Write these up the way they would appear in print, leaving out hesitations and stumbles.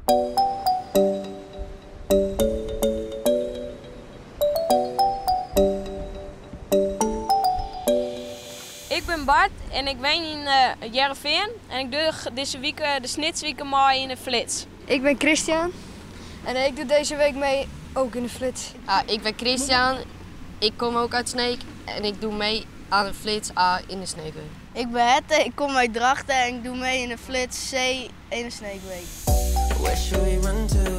Ik ben Bart en ik woon in Jereveen en ik doe deze week de Snitsweken mee in de flits. Ik ben Christian en ik doe deze week mee ook in de flits. Ik ben Christian, ik kom ook uit Sneek en ik doe mee aan de flits A in de Sneekweek. Ik ben Hette, ik kom uit Drachten en ik doe mee in de flits C in de Sneekweek. Where should we run to?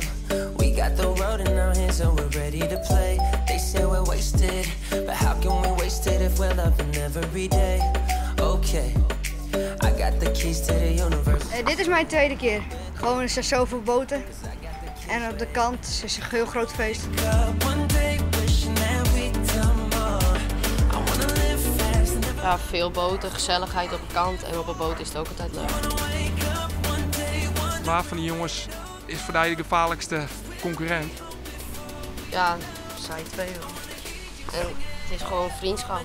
We got the road in our hands and we're ready to play. They say we're wasted, but how can we waste it if we're loving every day? Okay, I got the keys to the universe. Dit is mijn tweede keer. Gewoon is er zoveel boten. En op de kant is een heel groot feest. Ja, veel boten, gezelligheid op de kant en op een boot is het ook altijd leuk. Waar van die jongens is voor jou de gevaarlijkste concurrent? Ja, zij twee hoor. En het is gewoon vriendschap.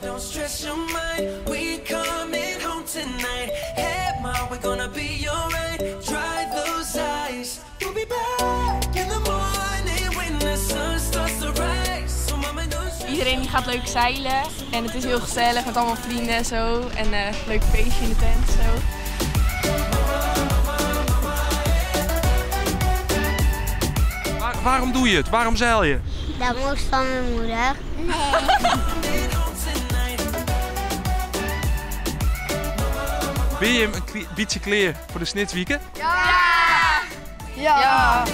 Iedereen die gaat leuk zeilen en het is heel gezellig met allemaal vrienden en zo. En leuk feestje in de tent zo. Waarom doe je het? Waarom zeil je? Dat moest van mijn moeder. Ben je een beetje kleer voor de Snitsweken? Ja!